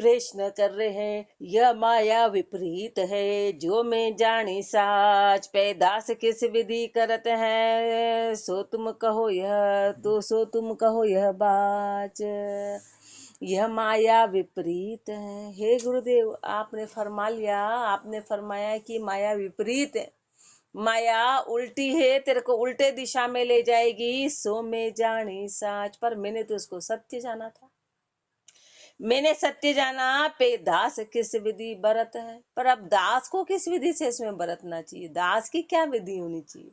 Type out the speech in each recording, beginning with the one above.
प्रश्न कर रहे हैं यह माया विपरीत है, जो मैं जानी साच पैदास किस विधि करत है, सो तुम कहो यह तो सो तुम कहो यह बाच। यह माया विपरीत है। हे गुरुदेव, आपने फरमा लिया, आपने फरमाया कि माया विपरीत है, माया उल्टी है, तेरे को उल्टे दिशा में ले जाएगी, सो मैं जानी साच। पर मैंने तो उसको सत्य जाना था, मैंने सत्य जाना पे दास किस विधि बरत है। पर अब दास को किस विधि से इसमें बरतना चाहिए, दास की क्या विधि होनी चाहिए,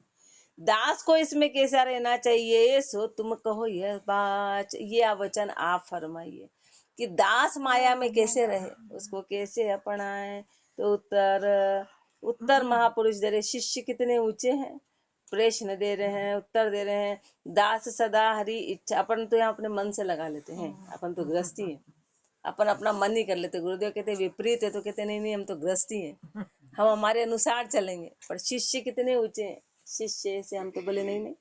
दास को इसमें कैसा रहना चाहिए, सो तुम कहो यह बात। ये वचन आप फरमाइए कि दास माया में कैसे रहे, उसको कैसे अपनाए। तो उत्तर महापुरुष दे रहे, शिष्य कितने ऊंचे हैं, प्रश्न दे रहे हैं, उत्तर दे रहे हैं। दास सदा हरी इच्छा, अपन तो यहाँ अपने मन से लगा लेते हैं, अपन तो गृहस्थी है, अपन अपना मन ही कर लेते। गुरुदेव कहते विपरीत है तो कहते नहीं नहीं हम तो गृहस्थी हैं, हम हमारे अनुसार चलेंगे। पर शिष्य कितने ऊंचे हैं, शिष्य से हम तो बोले नहीं नहीं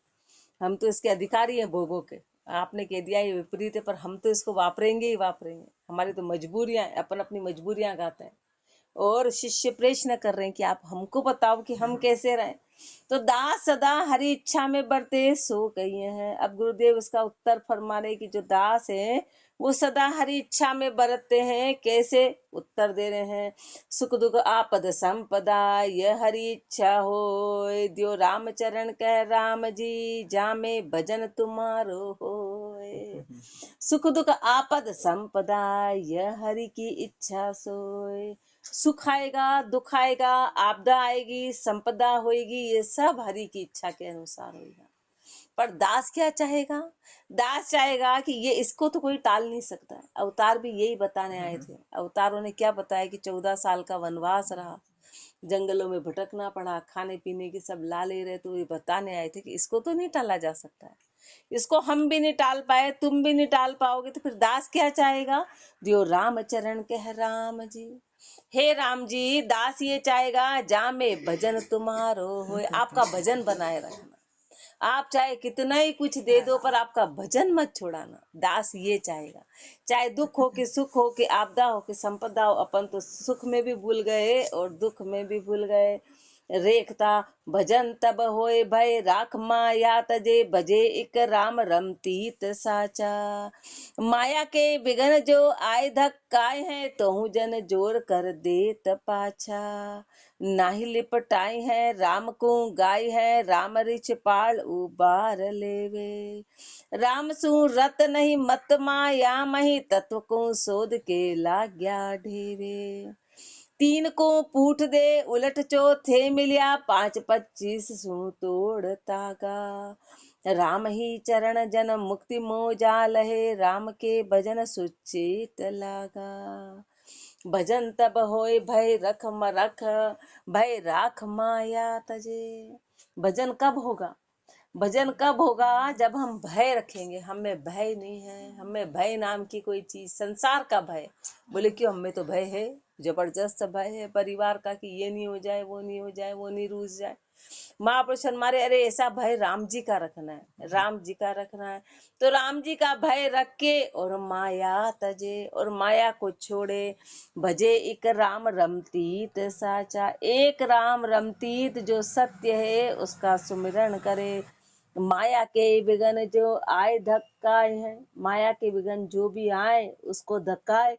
हम तो इसके अधिकारी हैं भोगों के, आपने कह दिया ये विपरीत है पर हम तो इसको वापरेंगे ही वापरेंगे, हमारी तो मजबूरियां, अपन अपनी मजबूरियां गाते हैं। और शिष्य प्रश्न कर रहे हैं कि आप हमको बताओ कि हम कैसे रहें। तो दास सदा हरी इच्छा में बरते सो कहिए हैं। अब गुरुदेव उसका उत्तर फरमा रहे कि जो दास है वो सदा हरी इच्छा में बरतते हैं, कैसे, उत्तर दे रहे हैं। सुख दुख आपद संपदा यह हरी इच्छा हो, दियो राम चरण कह राम जी, जामे भजन तुम्हारो हो। सुख दुख आपद संपदा यह हरि की इच्छा सोए। सुख आएगा, दुख आएगा, आपदा आएगी, संपदा होएगी, ये सब हरि की इच्छा के अनुसार होगा। पर दास क्या चाहेगा, दास चाहेगा कि ये इसको तो कोई टाल नहीं सकता। अवतार भी यही बताने आए थे। अवतारों ने क्या बताया कि 14 साल का वनवास रहा, जंगलों में भटकना पड़ा, खाने पीने की सब ला ले रहे, तो ये बताने आए थे कि इसको तो नहीं टाला जा सकता है, इसको हम भी नहीं टाल पाए, तुम भी नहीं टाल पाओगे। तो फिर दास क्या चाहेगा, दियो राम चरण कह राम जी, हे राम जी, दास ये चाहेगा जा में भजन तुम्हारो हो, आपका भजन बनाए रखना। आप चाहे कितना ही कुछ दे दो पर आपका भजन मत छोड़ाना, दास ये चाहेगा। चाहे दुख हो कि सुख हो कि आपदा हो कि संपदा हो, अपन तो सुख में भी भूल गए और दुख में भी भूल गए। रेखता भजन तब होए भय, राख माया तजे भजे इक राम रमतीत साचा। माया के विघन जो आए धक्काए हैं, तो जन जोर कर देत पाछा। नाही लिपटाई है राम को गाय है, राम रिछ पाल उबार लेवे। राम सु रत नहीं मत माया मही, तत्व को शोध के लाग्या ढेवे। तीन को पूठ दे उलट चौथे मिलिया, 5-25 सु तोड़ तागा। राम ही चरण जन मुक्ति मोजा लहे, राम के भजन सुचित लागा। भजन तब होए भय रख मरख, भय राख माया तजे। भजन कब होगा, भजन कब होगा, जब हम भय रखेंगे। हमें भय नहीं है, हमें भय नाम की कोई चीज, संसार का भय, बोले क्यों, हमें तो भय है, जबरदस्त भय है परिवार का कि ये नहीं हो जाए, वो नहीं हो जाए, वो नहीं रूस जाए। महापुरुष मारे, अरे ऐसा भय राम जी का रखना है, राम जी का रखना है। तो राम जी का भय रख के और माया तजे, और माया को छोड़े, भजे एक राम रमतीत साचा। एक राम रमतीत जो सत्य है उसका सुमिरन करे। माया के विघन जो आए धक्काए हैं, माया के विघन जो भी आए उसको धक्काए,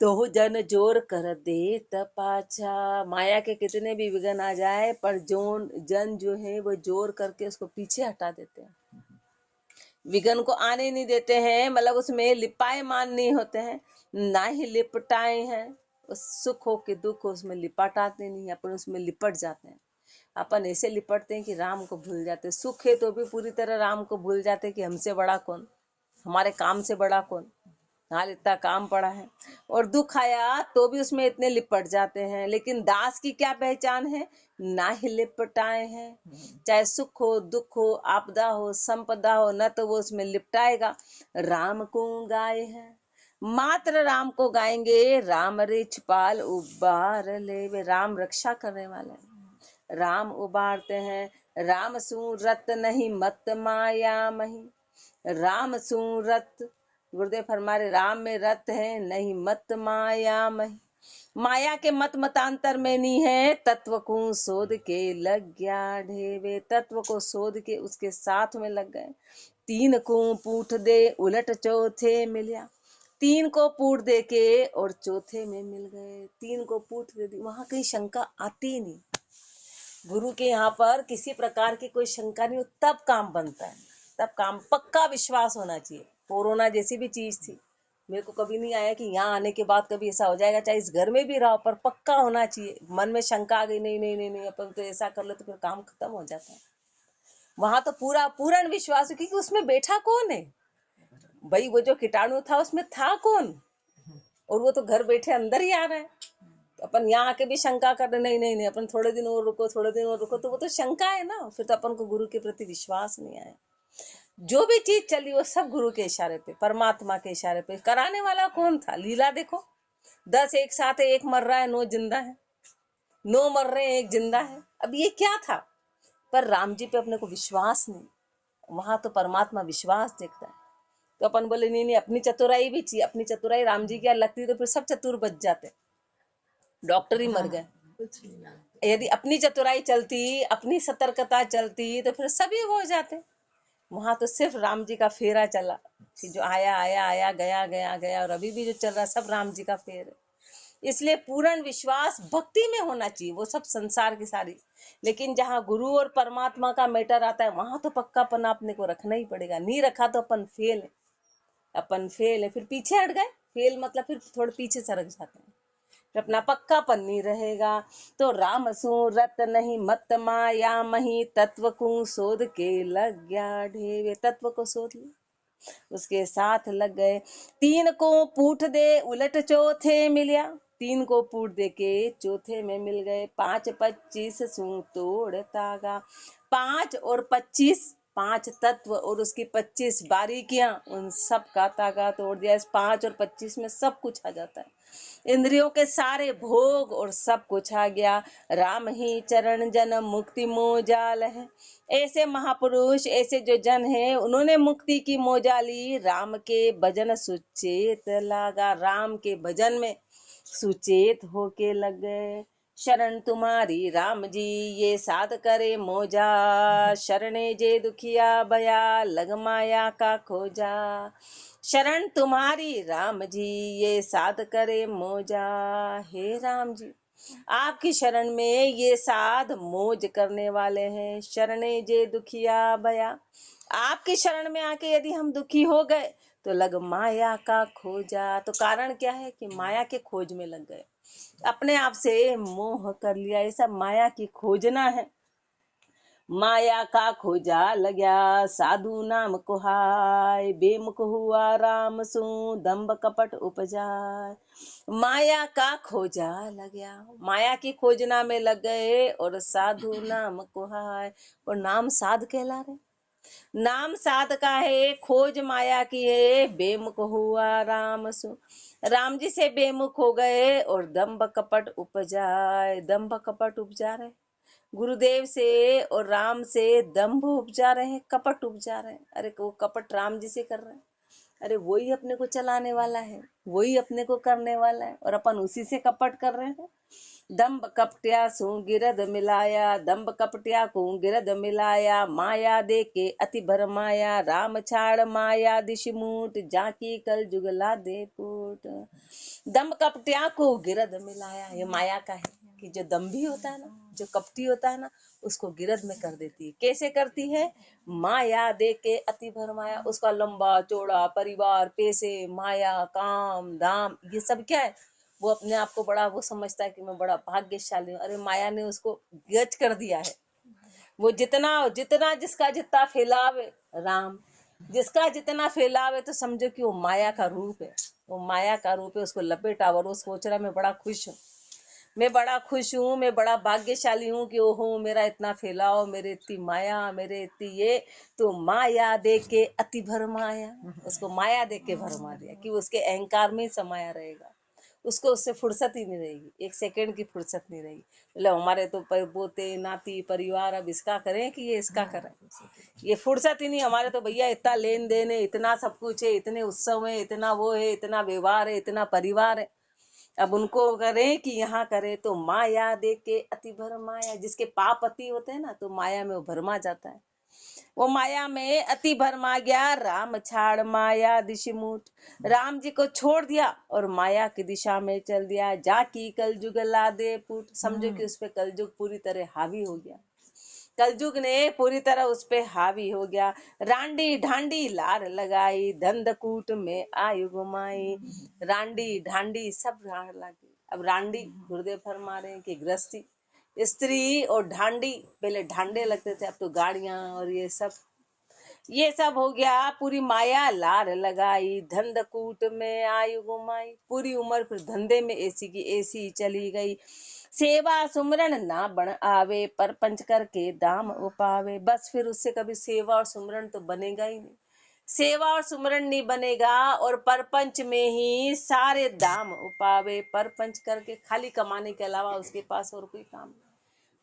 तो जन जोर कर दे तपाछा। माया के कितने भी विघन आ जाए पर जन जो है वो जोर करके उसको पीछे हटा देते हैं, विघन को आने नहीं देते हैं, मतलब उसमें लिपाए मान नहीं होते हैं, ना ही लिपटाए हैं। उस सुख हो कि दुख हो उसमें लिपटाते नहीं, अपन उसमें लिपट जाते हैं। अपन ऐसे लिपटते हैं कि राम को भूल जाते, सुख है तो भी पूरी तरह राम को भूल जाते कि हमसे बड़ा कौन, हमारे काम से बड़ा कौन, हाल इतना काम पड़ा है। और दुख आया तो भी उसमें इतने लिपट जाते हैं। लेकिन दास की क्या पहचान है, ना ही लिपटाए हैं। चाहे सुख हो, दुख हो, आपदा हो, संपदा हो, न तो वो उसमें लिपटाएगा। राम को गाय है, मात्र राम को गाएंगे। राम रिछ पाल उबार ले, वे राम रक्षा करने वाले हैं, राम उबारते हैं। राम सूरत नहीं मत माया मही, राम सूरत गुरुदेव फरमा रहे राम में रत है नहीं मत माया मही, माया के मत मतांतर में नहीं है, तत्व को शोध के लग गया ढेवे, तत्व को शोध के उसके साथ में लग गए। तीन को पूठ दे उलट चौथे मिलिया, तीन को पूठ दे के और चौथे में मिल गए। तीन को पूठ दे दी, वहां कहीं शंका आती नहीं। गुरु के यहाँ पर किसी प्रकार की कोई शंका नहीं हो, तब काम बनता है, तब काम पक्का विश्वास होना चाहिए। कोरोना जैसी भी चीज थी, मेरे को कभी नहीं आया कि यहाँ आने के बाद कभी ऐसा हो जाएगा, चाहे इस घर में भी रहो, पर पक्का होना चाहिए। मन में शंका आ गई, नहीं नहीं नहीं नहीं अपन तो ऐसा कर ले, तो फिर काम खत्म हो जाता है। वहां तो पूरा पूर्ण विश्वास है, क्योंकि उसमें बैठा कौन है भाई, वो जो कीटाणु था उसमें था कौन, और वो तो घर बैठे अंदर ही आ रहा है। तो अपन यहाँ आके भी शंका कर रहे, नहीं नहीं नहीं अपन थोड़े दिन और रुको, थोड़े दिन और रुको, तो वो तो शंका है ना, फिर तो अपन को गुरु के प्रति विश्वास नहीं आया। जो भी चीज चली वो सब गुरु के इशारे पे, परमात्मा के इशारे पे। कराने वाला कौन था, लीला देखो, 10 एक साथ है, एक मर रहा है 9 जिंदा है, 9 मर रहे हैं 1 जिंदा है। अब ये क्या था, पर राम जी पे अपने को विश्वास नहीं, वहां तो परमात्मा विश्वास देखता है। तो अपन बोले नहीं नहीं, अपनी चतुराई भी चाहिए, अपनी चतुराई राम जी की लगती तो फिर सब चतुर बच जाते, डॉक्टर ही मर गए। यदि अपनी चतुराई चलती, अपनी सतर्कता चलती, तो फिर सभी हो जाते। वहां तो सिर्फ राम जी का फेरा चला, कि जो आया आया आया, गया गया गया, और अभी भी जो चल रहा है सब राम जी का फेर है। इसलिए पूर्ण विश्वास भक्ति में होना चाहिए, वो सब संसार की सारी। लेकिन जहाँ गुरु और परमात्मा का मैटर आता है, वहां तो पक्कापन अपने को रखना ही पड़ेगा। नहीं रखा तो अपन फेल है, अपन फेल है, फिर पीछे हट गए। फेल मतलब फिर थोड़े पीछे सरक जाते हैं, फिर अपना पक्कापन नहीं रहेगा। तो राम सूरत नहीं मत माया मही, तत्व को शोध के लग गया ढेवे, तत्व को शोध लिया, उसके साथ लग गए। तीन को पूठ दे उलट चौथे मिलिया, तीन को पूठ दे के चौथे में मिल गए। 5 25 सू तोड़ तागा, 5 और 25, 5 तत्व और उसकी 25 बारीकियां, उन सब का तागा तोड़ दिया। इस 5 और 25 में सब कुछ आ जाता है, इंद्रियों के सारे भोग और सब कुछ आ गया। राम ही चरण जन मुक्ति मोजाल है, ऐसे महापुरुष, ऐसे जो जन है, उन्होंने मुक्ति की मोजा ली। राम के भजन सुचेत लागा, राम के भजन में सुचेत होके लग गए। शरण तुम्हारी राम जी ये साध करे मोजा, शरणे जे दुखिया भया लग माया का खोजा। शरण तुम्हारी राम जी ये साध करे मोजा, हे राम जी आपकी शरण में ये साध मौज करने वाले हैं। शरणे जे दुखिया भया, आपकी शरण में आके यदि हम दुखी हो गए तो लग माया का खोजा। तो कारण क्या है कि माया के खोज में लग गए, अपने आप से मोह कर लिया, ऐसा माया की खोजना है। माया का खोजा लग्या साधु नाम कुहाय, बेमुख हुआ राम सु दम्भ कपट उपजाय। माया का खोजा लग्या, माया की खोजना में लग गए, और साधु नाम कुहाय, और नाम साध कहला रहे। नाम साध का है, खोज माया की है। बेमुख हुआ राम सु, राम जी से बेमुख हो गए, और दम्भ कपट उपजाए, दम्भ कपट उपजा रहे। गुरुदेव से और राम से दम्भ उपजा रहे हैं, कपट उपजा रहे हैं। अरे वो कपट राम जी से कर रहे हैं, अरे वही अपने को चलाने वाला है, वही अपने को करने वाला है, और अपन उसी से कपट कर रहे हैं। दम्भ कपटिया सु गिरद मिलाया, दम्भ कपटिया को गिरद मिलाया, माया दे के अति भरमाया, राम छाड़ माया दिशमूट, जाकी कल जुगला दे फूट। दम्भ कपटिया को गिरद मिलाया, ये माया का है कि जो दम्भी होता है ना, जो कपटी होता है ना, उसको गिरद में कर देती है। कैसे करती है, माया दे के अति भरमाया, उसका लंबा चौड़ा परिवार, पैसे, माया, काम धाम, ये सब क्या है, वो अपने आप को बड़ा वो समझता है कि मैं बड़ा भाग्यशाली हूँ। अरे माया ने उसको गच कर दिया है। वो जितना जितना जिसका जितना फैलावे राम, जिसका जितना फैलावे, तो समझो कि वो माया का रूप है, वो माया का रूप है, उसको लपेटा। और वो सोच रहा मैं बड़ा खुश हूँ, मैं बड़ा खुश हूँ, मैं बड़ा भाग्यशाली हूँ कि ओहो मेरा इतना फैलाव, मेरे इतनी माया, मेरे इतनी ये। तो माया दे के अति भरमाया, उसको माया दे के भरमा दिया कि उसके अहंकार में समाया रहेगा। उसको उससे फुर्सत ही नहीं रहेगी, एक सेकंड की फुर्सत नहीं रहेगी। मतलब हमारे तो पोते नाती परिवार, अब इसका करें कि ये इसका करें, ये फुर्सत ही नहीं। हमारे तो भैया इतना लेन देन है, इतना सब कुछ है, इतने उत्सव है, इतना वो है, इतना व्यवहार है, इतना परिवार है। अब उनको करें कि यहाँ करें, तो माया देख के अति भर माया, जिसके पाप अति होते हैं ना, तो माया में वो भरमा जाता है। वो माया में अति भरमा गया, राम छाड़ माया दिशमुठ। राम जी को छोड़ दिया और माया की दिशा में चल दिया। जाकी कलयुग ला दे पुट, समझो कि उस पे कलयुग पूरी तरह हावी हो गया। कलयुग ने पूरी तरह उस पे हावी हो गया। रांडी ढांडी लार लगाई, धंधकूट में आयु गुमाई। रांडी ढांडी सब राड़ लगी। अब रांडी गुरुदेव फरमा रहे हैं कि गृहस्थी स्त्री और ढांडी, पहले ढांडे लगते थे, अब तो गाड़ियां और ये सब हो गया। पूरी माया लार लगाई, धंधकूट में आयु गुमाई। पूरी उम्र फिर धंधे में ऐसी की ऐसी चली गई। सेवा सुमरन ना बन आवे, पर पंच करके दाम उपावे। बस फिर उससे कभी सेवा और सुमरन तो बनेगा ही नहीं। सेवा और सुमरन नहीं बनेगा, और परपंच में ही सारे दाम उपावे। परपंच करके खाली कमाने के अलावा उसके पास और कोई काम नहीं,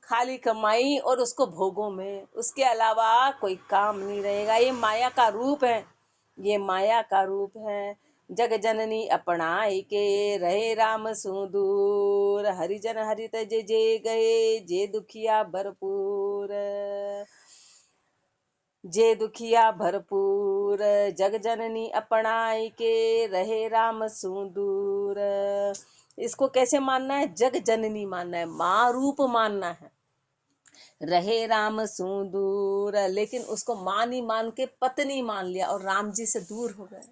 खाली कमाई और उसको भोगों में, उसके अलावा कोई काम नहीं रहेगा। ये माया का रूप है, ये माया का रूप है। जग जननी अपनाई के, रहे राम सुदूर। हरिजन हरि तज जे गए, जे दुखिया भरपूर। जे दुखिया भरपूर, जग जननी अपनाई के, रहे राम सुदूर। इसको कैसे मानना है? जग जननी मानना है, माँ रूप मानना है। रहे राम सुदूर, लेकिन उसको माँ नहीं मान के पत्नी मान लिया और राम जी से दूर हो गए।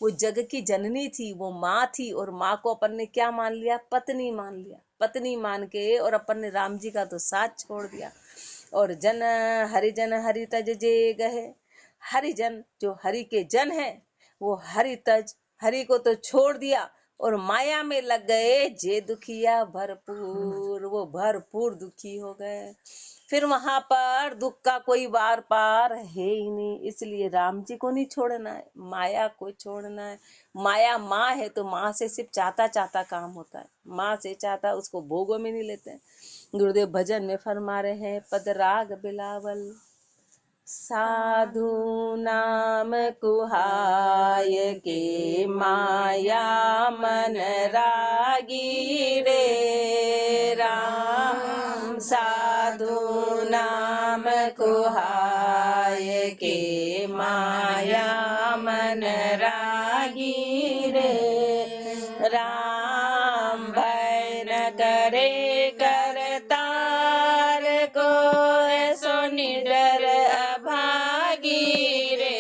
वो जग की जननी थी, वो माँ थी, और माँ को अपन ने क्या मान लिया? पत्नी मान लिया। पत्नी मान के और अपन ने राम जी का तो साथ छोड़ दिया। और जन हरि तज जे गहे। हरिजन जो हरि के जन है, वो हरि तज, हरि को तो छोड़ दिया और माया में लग गए। जे दुखिया भरपूर, वो भरपूर दुखी हो गए। फिर वहां पर दुख का कोई बार पार है ही नहीं। इसलिए राम जी को नहीं छोड़ना है, माया को छोड़ना है। माया माँ है, तो माँ से सिर्फ चाहता चाहता काम होता है, माँ से चाहता, उसको भोगों में नहीं लेते हैं। गुरुदेव भजन में फरमा रहे हैं, पद राग बिलावल साधु नाम कुहाय के, माया मन रागी रे राम। साधु नाम कुहाय के, माया मन रागी रे राम। भय न करे करतार को, ऐसो निडर अभागी रे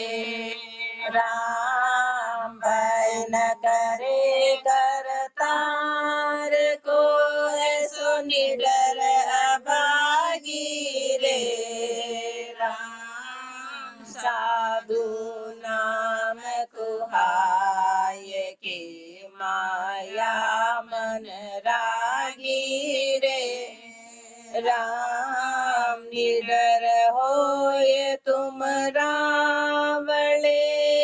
राम। भय न करे करतार को, ऐसो निडर अभागी रे राम। साधु नाम कुहाय के, माया मन रागी रे राम। निडर होए तुम रावणे,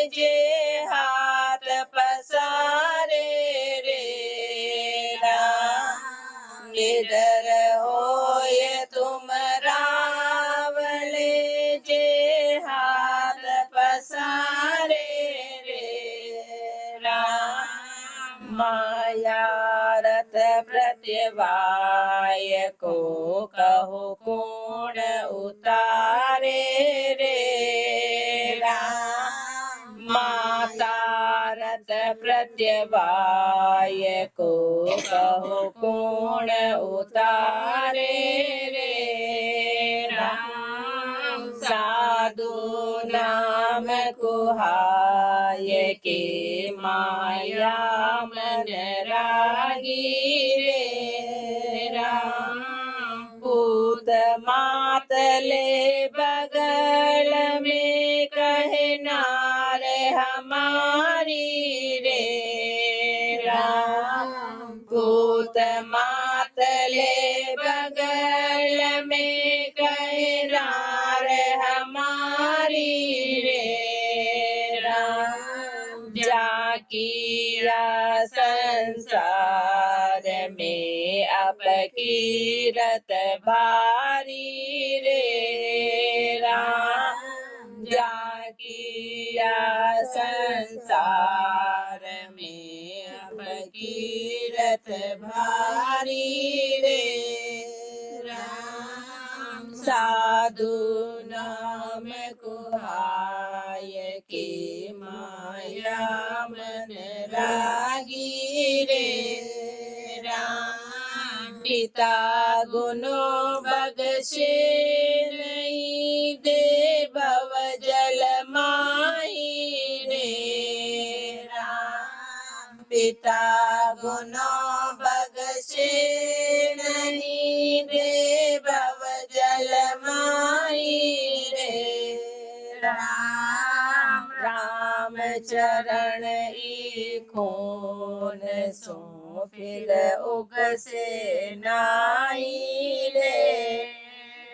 जे हाथ पसारे रे राम। निडर होए तुम रावणे, जे हाथ पसारे रे राम। माया रथ प्रत्यवाय को, कहो कौन उतारे रे राम। माता रथ प्रत्यवाय को, कहो कौन उतारे रे राम। साधु नाम कुहाय के, माया मन रागी रे राम। पूत मातले बगल में, कहे नार हमारी रे राम। पूत मातले बगल में, कहे नार हमारी रे राम। जाकिया संसार आपकी रत भारी रे राम जाकिया संसार में आपकी रत भारी रे राम साधु नाम कुहाय के माया मन रागी रे राम पिता गुनो बगशे नहीं दे भव जल माही रे राम पिता गुनो बगशे नहीं दे भव जल माही रे राम राम चरण खून सो फिर उग से नाई रे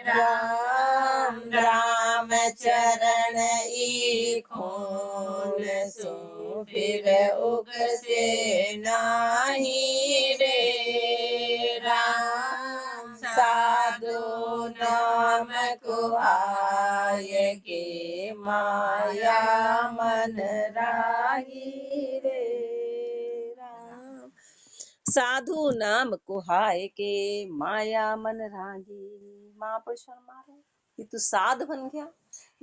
राम राम चरण खून सो फिर उग से नाही रे राम साधु नाम कुहाय के माया मन राही रे राम साधु नाम कुहाय के माया मन रागी। महापुरुष फरमा रहे कि तू साध बन गया,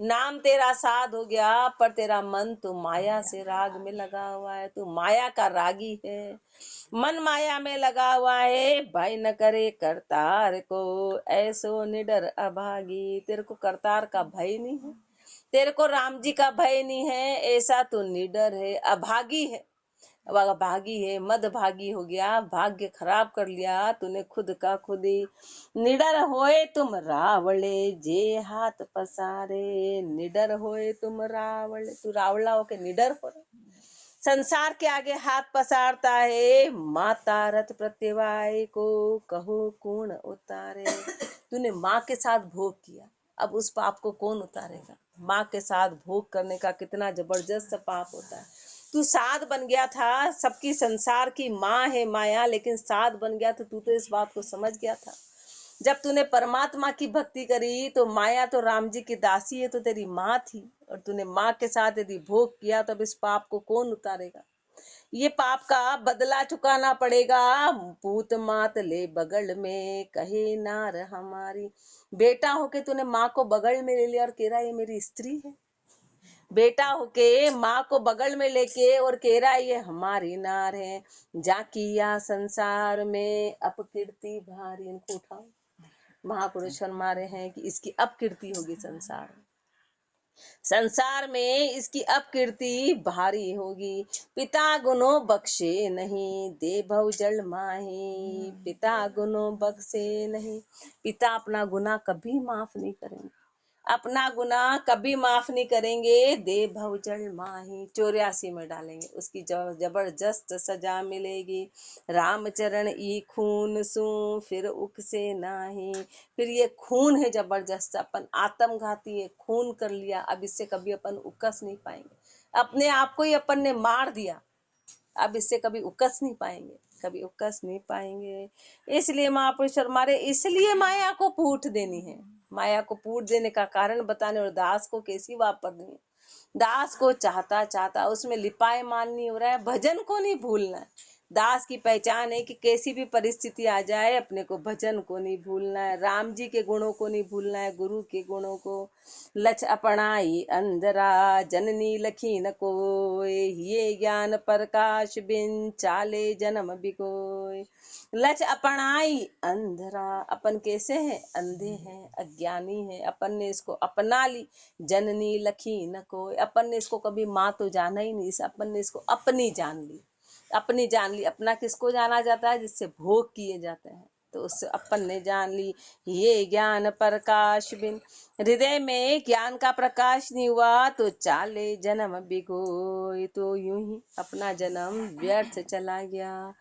नाम तेरा साध हो गया, पर तेरा मन तो माया से राग में लगा हुआ है, तू माया का रागी है, मन माया में लगा हुआ है। भाई न करे करतार को ऐसो निडर अभागी, तेरे को करतार का भय नहीं है, तेरे को राम जी का भय नहीं है, ऐसा तो निडर है, अभागी है, भागी है, मद भागी हो गया, भाग्य खराब कर लिया तूने खुद का खुद ही। निडर होए तुम रावले जे हाथ पसारे, निडर होए तुम रावले, तू रावला होके निडर हो रहा, संसार के आगे हाथ पसारता है। माता रथ प्रत्यवाय को कहो कौन उतारे, तूने माँ के साथ भोग किया, अब उस पाप को कौन उतारेगा। माँ के साथ भोग करने का कितना जबरदस्त पाप होता है। तू साध बन गया था, सबकी संसार की माँ है माया, लेकिन साध बन गया तो तू तो इस बात को समझ गया था। जब तूने परमात्मा की भक्ति करी तो माया तो राम जी की दासी है, तो तेरी माँ थी, और तूने माँ के साथ यदि भोग किया तो अब इस पाप को कौन उतारेगा। ये पाप का बदला चुकाना पड़ेगा। पूत मात ले बगल में कहे नार हमारी, बेटा होके तूने माँ को बगल में ले लिया और कह रहा ये मेरी स्त्री है। बेटा होके माँ को बगल में लेके और कह रहा ये हमारी नार है। जाकिया संसार में अपकीर्ति भारी, इनको उठाओ। महापुरुष फरमा रहे हैं कि इसकी अपकीर्ति होगी संसार में, संसार में इसकी अपकीर्ति भारी होगी। पिता गुनो बख्शे नहीं दे भव जल माही, पिता गुनो बख्शे नहीं, पिता अपना गुनाह कभी माफ नहीं करेंगे, अपना गुनाह कभी माफ नहीं करेंगे। दे भव जल माही, 84 में डालेंगे, उसकी जबरदस्त सजा मिलेगी। रामचरण ई खून सू फिर उक से नाही, फिर ये खून है जबरदस्त, अपन आत्मघाती है, खून कर लिया, अब इससे कभी अपन उकस नहीं पाएंगे। अपने आप को ही अपन ने मार दिया, अब इससे कभी उकस नहीं पाएंगे, कभी उकस नहीं पाएंगे। इसलिए महापुरुष हमारे, इसलिए माया को पूठ देनी है। माया को पूठ देने का कारण बताने, और दास को कैसी वापरनी है। दास को चाहता चाहता उसमें लिपाए मान नहीं हो रहा है, भजन को नहीं भूलना है। दास की पहचान है कि कैसी भी परिस्थिति आ जाए अपने को भजन को नहीं भूलना है, राम जी के गुणों को नहीं भूलना है, गुरु के गुणों को। लच अपनाई अंधरा जननी लखी न कोय, ये ज्ञान प्रकाश बिन चाले जन्म बिकोय। लच अपनाई अंधरा, अपन कैसे हैं, अंधे हैं, अज्ञानी हैं, अपन ने इसको अपना ली। जननी लखी न कोय, अपन ने इसको कभी माँ तो जाना ही नहीं, अपन ने इसको अपनी जान ली, अपनी जान ली। अपना किसको जाना जाता है, जिससे भोग किए जाते हैं, तो उससे अपन ने जान ली। ये ज्ञान प्रकाश बिन, हृदय में ज्ञान का प्रकाश नहीं हुआ तो चाले जन्म बिगोय, तो यूं ही अपना जन्म व्यर्थ चला गया।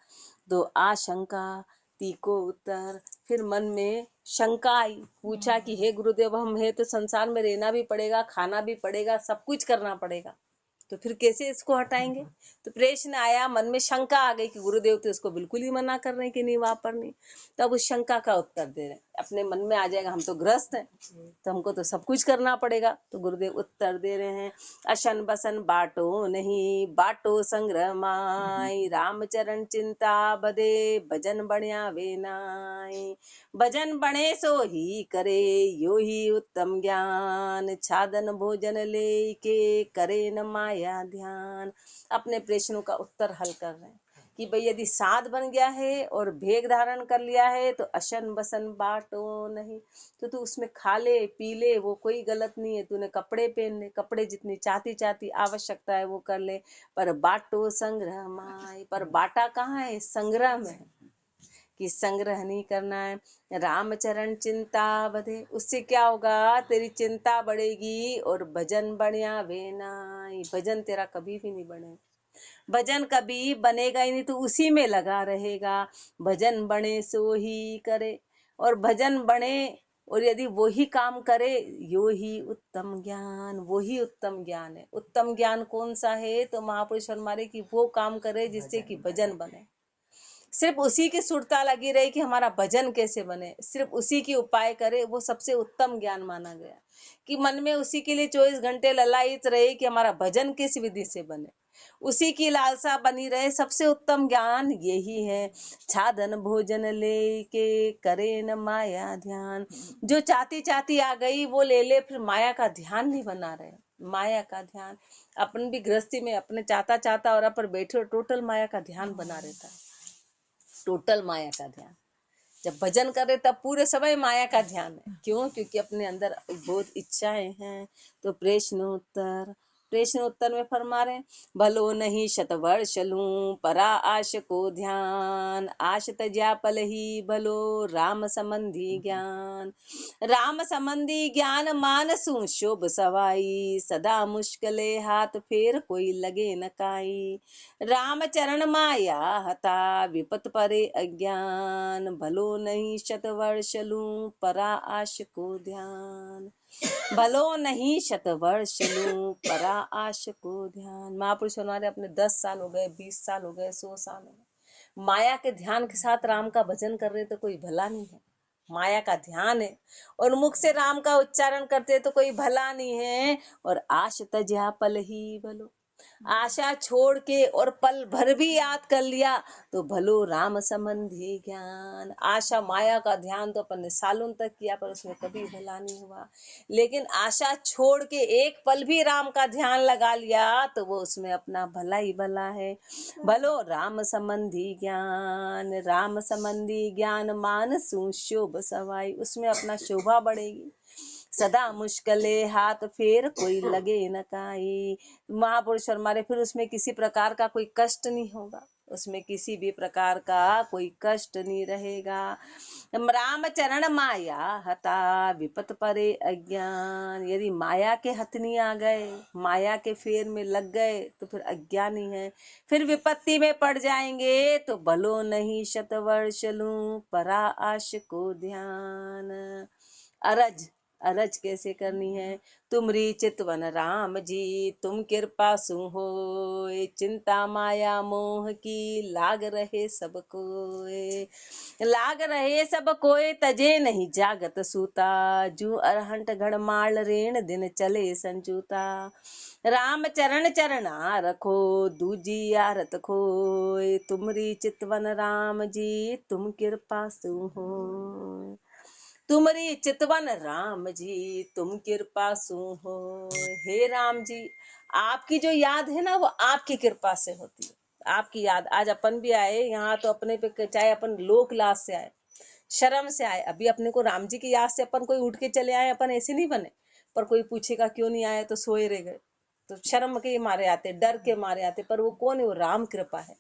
तो आशंका तीको उत्तर, फिर मन में शंका आई, पूछा कि हे गुरुदेव, हम है तो संसार में रहना भी पड़ेगा, खाना भी पड़ेगा, सब कुछ करना पड़ेगा, तो फिर कैसे इसको हटाएंगे? तो प्रश्न आया, मन में शंका आ गई कि गुरुदेव तो इसको बिल्कुल ही मना कर रहे हैं कि नहीं वापरनी। तब उस शंका का उत्तर दे रहे हैं। अपने मन में आ जाएगा हम तो ग्रस्त हैं, तो हमको तो सब कुछ करना पड़ेगा। तो गुरुदेव उत्तर दे रहे हैं, अशन बसन बाटो नहीं, बाटो संग्रह माई, रामचरण चिंता बदे, भजन बढ़िया वे नाई। भजन बणे सो ही करे, यो ही उत्तम ज्ञान, छादन भोजन ले के करे न माया ध्यान। अपने प्रश्नों का उत्तर हल कर रहे हैं कि भाई यदि साध बन गया है और भेग धारण कर लिया है तो अशन बसन बाटो नहीं, तो तू उसमें खा ले पी ले, वो कोई गलत नहीं है। तूने कपड़े पहन ले, कपड़े जितनी चाहती आवश्यकता है वो कर ले, पर बाटो संग्रह माय, पर बाटा कहाँ है? संग्रह में, कि संग्रह नहीं करना है। रामचरण चिंता बधे, उससे क्या होगा? तेरी चिंता बढ़ेगी और भजन बढ़िया वेनाई, भजन तेरा कभी भी नहीं बने, भजन कभी बनेगा ही नहीं, तो उसी में लगा रहेगा। भजन बने सो ही करे, और भजन बने और यदि वो ही काम करे, यो ही उत्तम ज्ञान, वो ही उत्तम ज्ञान है। उत्तम ज्ञान कौन सा है? तो महापुरुष फरमारे कि वो काम करे जिससे कि भजन बने। सिर्फ उसी की सुरता लगी रही कि हमारा भजन कैसे बने, सिर्फ उसी की उपाय करे, वो सबसे उत्तम ज्ञान माना गया। कि मन में उसी के लिए 24 घंटे ललायित रहे कि हमारा भजन किस विधि से बने, उसी की लालसा बनी रहे, सबसे उत्तम ज्ञान यही है। छादन भोजन ले के करे न माया ध्यान, जो चाहती आ गई वो ले ले, फिर माया का ध्यान नहीं बना रहे। माया का ध्यान अपन भी गृहस्थी में अपने चाहता और अपन बैठे टोटल माया का ध्यान बना रहता है, टोटल माया का ध्यान। जब भजन करे तब पूरे समय माया का ध्यान है। क्यों? क्योंकि अपने अंदर बहुत इच्छाएं हैं। तो प्रश्न उत्तर में फरमा रहे, भलो नहीं शतवर्ष लूं, परा आश को ध्यान, आश तज्या पल ही भलो, राम संबंधी ज्ञान। राम संबंधी ज्ञान मानसूं शोभ सवाई, सदा मुश्किले हाथ फेर कोई लगे न काई। राम चरण माया हता, विपत परे अज्ञान, भलो नहीं शतवर्ष लूं, परा आश को ध्यान। भलो नहीं शतवर्ष लूं, परा आश को ध्यान। महापुरुष हमारे अपने 10 साल हो गए, 20 साल हो गए, 100 साल हो गए, माया के ध्यान के साथ राम का भजन कर रहे तो कोई भला नहीं है। माया का ध्यान है और मुख से राम का उच्चारण करते तो कोई भला नहीं है। और आश तज्या पल ही भलो, आशा छोड़ के और पल भर भी याद कर लिया तो भलो राम संबंधी ज्ञान। आशा माया का ध्यान तो अपन ने सालों तक किया पर उसमें कभी भला नहीं हुआ, लेकिन आशा छोड़ के एक पल भी राम का ध्यान लगा लिया तो वो उसमें अपना भला ही भला है। भलो राम संबंधी ज्ञान, राम संबंधी ज्ञान मानसूं शोभ सवाई, उसमें अपना शोभा बढ़ेगी। सदा मुश्किले हाथ फेर कोई लगे न काई। महापुरुष हमारे फिर उसमें किसी प्रकार का कोई कष्ट नहीं होगा, उसमें किसी भी प्रकार का कोई कष्ट नहीं रहेगा। राम चरण माया हता, विपत परे अज्ञान। यदि माया के हथनी आ गए, माया के फेर में लग गए तो फिर अज्ञानी है, फिर विपत्ति में पड़ जाएंगे। तो भलो नहीं शतवर्ष लूं, परा आश को ध्यान। अरज कैसे करनी है? तुमरी चितवन राम जी, तुम कृपा सु हो, चिंता माया मोह की लाग रहे सब कोय। लाग रहे सब कोय, तजे नहीं जागत सूता, जू अरहंट घड़माल रेण दिन चले संचूता। राम चरण चरणा रखो, दूजी आरत खोय, तुमरी चितवन राम जी, तुम कृपा सु हो। तुमरी चितवन राम जी, तुम कृपा सु हो। हे राम जी, आपकी जो याद है ना वो आपकी कृपा से होती है। आपकी याद, आज अपन भी आए यहाँ तो अपने पे, चाहे अपन लोक लाज से आए, शर्म से आए, अभी अपने को राम जी की याद से अपन कोई उठ के चले आए, अपन ऐसे नहीं बने। पर कोई पूछेगा क्यों नहीं आए तो सोए रह गए, तो शर्म के मारे आते, डर के मारे आते। पर वो कौन है? वो राम कृपा है।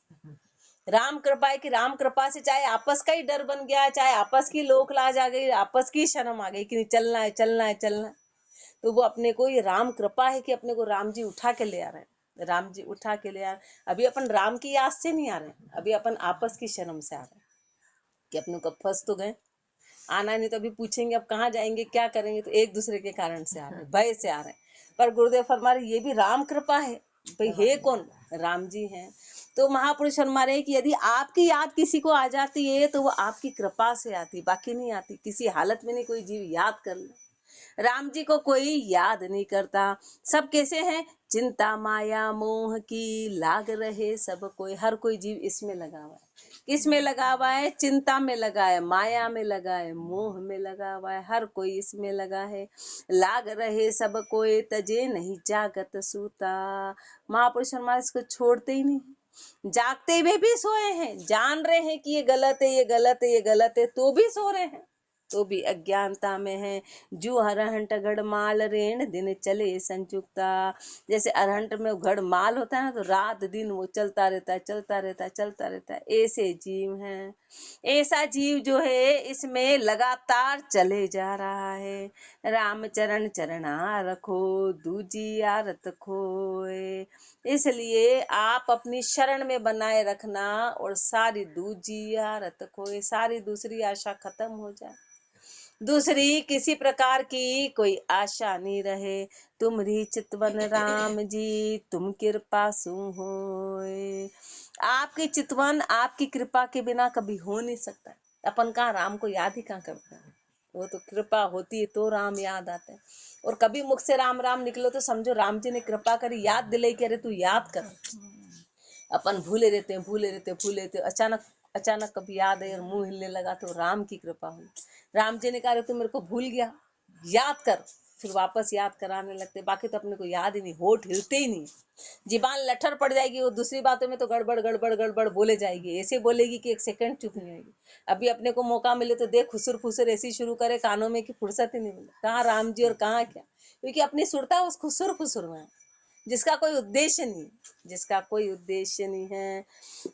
राम कृपा है कि राम कृपा से चाहे आपस का ही डर बन गया, चाहे आपस की लोक लाज आ गई, आपस की शर्म आ गई कि नहीं चलना है चलना है चलना है, तो वो अपने को ये राम कृपा है कि अपने को राम जी उठा के ले आ रहे हैं। राम जी उठा के ले आ रहे। अभी अपन राम की याद से नहीं आ रहे, अभी अपन आपस की शर्म से आ रहे हैं कि अपने को फंस तो गए, आना नहीं तो अभी पूछेंगे अब कहाँ जाएंगे क्या करेंगे, तो एक दूसरे के कारण से आ रहे हैं, भय से आ रहे हैं। पर गुरुदेव फरमा रहे ये भी राम कृपा है भाई है कौन? राम जी हैं। तो महापुरुष फरमा रहे कि यदि आपकी याद किसी को आ जाती है तो वो आपकी कृपा से आती, बाकी नहीं आती। किसी हालत में नहीं कोई जीव याद कर ले। राम जी को कोई याद नहीं करता। सब कैसे हैं? चिंता माया मोह की लाग रहे सब कोई। हर कोई जीव इसमें लगा हुआ है। किस में लगा हुआ है? चिंता में लगा है, माया में लगा है, मोह में लगा हुआ है। हर कोई इसमें लगा है। लाग रहे सब कोई तजे नहीं जागत सूता। महापुरुष हमारे इसको छोड़ते ही नहीं। जागते हुए भी सोए हैं, जान रहे हैं कि ये गलत है, ये गलत है, ये गलत है, तो भी सो रहे हैं, तो भी अज्ञानता में है। जू अरहंट गढ़माल रेण दिन चले संयुक्ता। जैसे अरहंट में गढ़ माल होता है ना, तो रात दिन वो चलता रहता है, चलता रहता है, चलता रहता है। ऐसे जीव हैं। ऐसा जीव जो है इसमें लगातार चले जा रहा है। राम चरण चरणा रखो दूजी आरत खोए। इसलिए आप अपनी शरण में बनाए रखना और सारी दूजी आरत खोए, सारी दूसरी आशा खत्म हो जाए। दूसरी किसी प्रकार की कोई आशा नहीं रहे। तुमरी चितवन राम जी तुम कृपा सु होए। आपकी चितवन आपकी कृपा के बिना कभी हो नहीं सकता। अपन कहाँ राम को याद ही कहाँ करते हैं? वो तो कृपा होती है तो राम याद आते हैं। और कभी मुख से राम राम निकलो तो समझो राम जी ने कृपा करी, याद दिलाई कि अरे तू याद कर। अपन भूले रहते हैं, भूले रहते हैं, भूले रहते हैं। अचानक कभी याद है और मुंह हिलने लगा तो राम की कृपा हुई। राम जी ने कहा तू मेरे को भूल गया, याद कर। फिर वापस याद कराने लगते। बाकी तो अपने को याद ही नहीं, होठ हिलते ही नहीं। जीबान लठर पड़ जाएगी, वो दूसरी बातों में तो गड़बड़ गड़बड़ गड़बड़ बोले जाएगी। ऐसे बोलेगी कि एक सेकंड चुप नहीं आएगी। अभी अपने को मौका मिले तो देख खुसुर फुसुर ऐसी शुरू करे कानों में कि फुर्सत ही नहीं मिले। कहाँ राम जी और कहाँ क्या, क्योंकि अपनी सुरता उस खुसुर फुसुर में है, जिसका कोई उद्देश्य नहीं, जिसका कोई उद्देश्य नहीं है।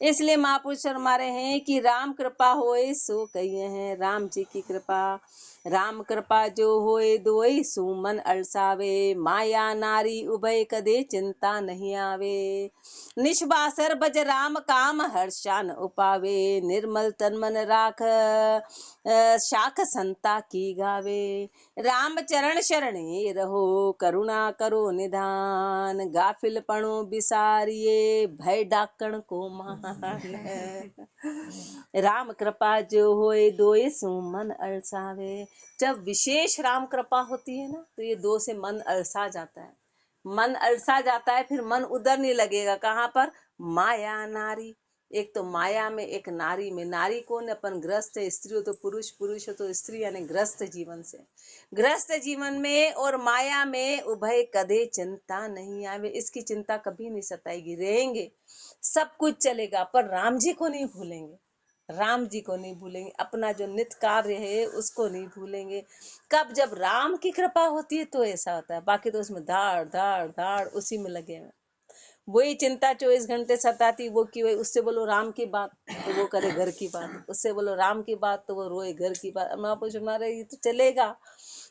इसलिए महापुरुष फरमा रहे हैं कि राम कृपा होए सो कहिए हैं। राम जी की कृपा, राम कृपा जो होए दोई सुमन अरसावे। माया नारी उभय कदे चिंता नहीं आवे। निष्बासर बज राम काम हर्षान उपावे। निर्मल तन मन राख शाख संता की गावे। राम चरण शरणे रहो करुणा करो निधान। गाफिल पणो बिसारिये भय डाकण को मान। राम कृपा जो होए दोए सो मन अरसावे। जब विशेष राम कृपा होती है ना तो ये दो से मन अरसा जाता है। मन अरसा जाता है, फिर मन उधर नहीं लगेगा। कहाँ पर? माया नारी। एक तो माया में, एक नारी में। नारी कौन? अपन ग्रस्त है, स्त्री हो तो पुरुष, पुरुष हो तो स्त्री, यानी ग्रस्त जीवन से। ग्रस्त जीवन में और माया में उभय कदे चिंता नहीं आवे। इसकी चिंता कभी नहीं सताएगी। रहेंगे, सब कुछ चलेगा, पर राम जी को नहीं भूलेंगे। राम जी को नहीं भूलेंगे, अपना जो नित्य कार्य है उसको नहीं भूलेंगे। कब? जब राम की कृपा होती है तो ऐसा होता है। बाकी तो उसमें धाड़ धाड़ धाड़ उसी में लगे हैं। वही चिंता 24 घंटे सताती, वो की वही। उससे बोलो राम की बात तो वो करे घर की बात, उससे बोलो राम की बात तो वो रोए घर की बात। महापुरुष हमारे ये तो चलेगा,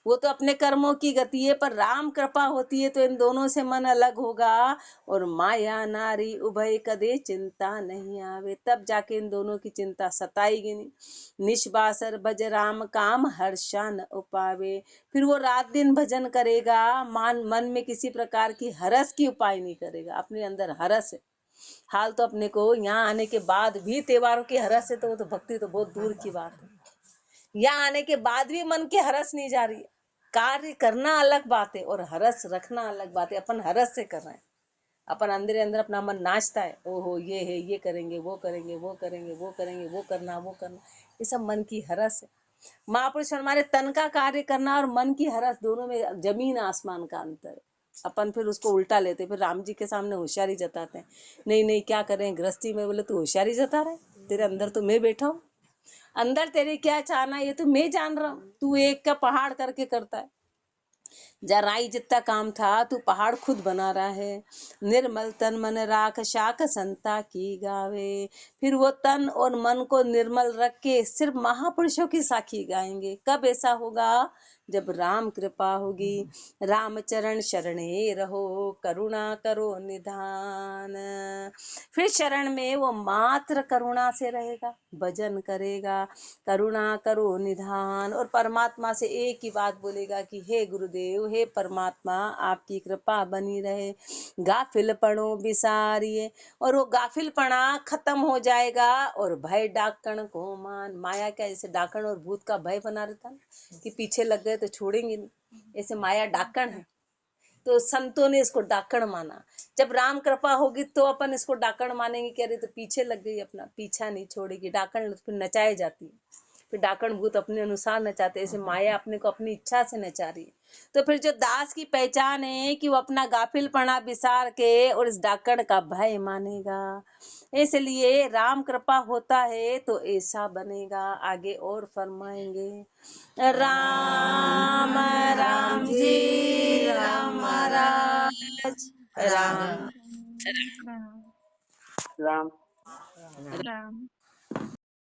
वो तो अपने कर्मों की गति है। पर राम कृपा होती है तो इन दोनों से मन अलग होगा। और माया नारी उभय कदे चिंता नहीं आवे, तब जाके इन दोनों की चिंता सताएगी नहीं। निष्बासर भज राम काम हर्षा न उपावे। फिर वो रात दिन भजन करेगा, मन में किसी प्रकार की हरस की उपाय नहीं करेगा। अपने अंदर हरस है। हाल तो अपने को यहाँ आने के बाद भी त्योहारों की हरस है, तो वो तो भक्ति तो बहुत दूर की बात है। यहाँ आने के बाद भी मन की हरस नहीं जा रही है। कार्य करना अलग बात है और हरस रखना अलग बात है। अपन हरस से कर रहे हैं, अपन अंदर अंदर अपना मन नाचता है, ओहो ये है, ये करेंगे, वो करेंगे, वो करेंगे, वो करेंगे, वो करना, वो करना। ये सब मन की हरस है। महापुरुष हमारे तन का कार्य करना और मन की हरस, दोनों में जमीन आसमान का अंतर है। अपन फिर उसको उल्टा लेते, फिर राम जी के सामने होशियारी जताते हैं। नहीं नहीं क्या करें गृहस्थी में? बोले तू होशियारी जता रहे, तेरे अंदर तो मैं बैठा हूँ, अंदर तेरे क्या चाहना ये तो मैं जान रहा हूँ। तू एक का पहाड़ करके करता है, जराई जितना काम था तू पहाड़ खुद बना रहा है। निर्मल तन मन राख शाख संता की गावे। फिर वो तन और मन को निर्मल रख के सिर्फ महापुरुषों की साखी गाएंगे। कब ऐसा होगा? जब राम कृपा होगी। राम चरण शरणे रहो करुणा करो निधान। फिर शरण में वो मात्र करुणा से रहेगा, भजन करेगा, करुणा करो निधान। और परमात्मा से एक ही बात बोलेगा कि हे गुरुदेव गुरुदेव, हे परमात्मा आपकी कृपा बनी रहे, गाफिलपणों बिसारिए। और वो गाफिलपना खत्म हो जाएगा और भय डाकण को मान। माया क्या, जैसे डाकण और भूत का भय बना रहता है कि पीछे लग गए तो छोड़ेंगे नहीं, ऐसे माया डाकण है। तो संतों ने इसको डाकण माना। जब राम कृपा होगी तो अपन इसको डाकण मानेंगे कि अरे तो पीछे लग गई, अपना पीछा नहीं छोड़ेगी। डाकण फिर नचाई जाती है, फिर डाकण भूत अपने अनुसार नचाते, ऐसे माया अपने को अपनी इच्छा से नचा रही है। तो फिर जो दास की पहचान है कि वो अपना गाफिलपना बिसार के और इस डाकण का भय मानेगा, इसलिए राम कृपा होता है तो ऐसा बनेगा। आगे और फरमाएंगे, राम राम जी राम महाराज राम। राम राम राम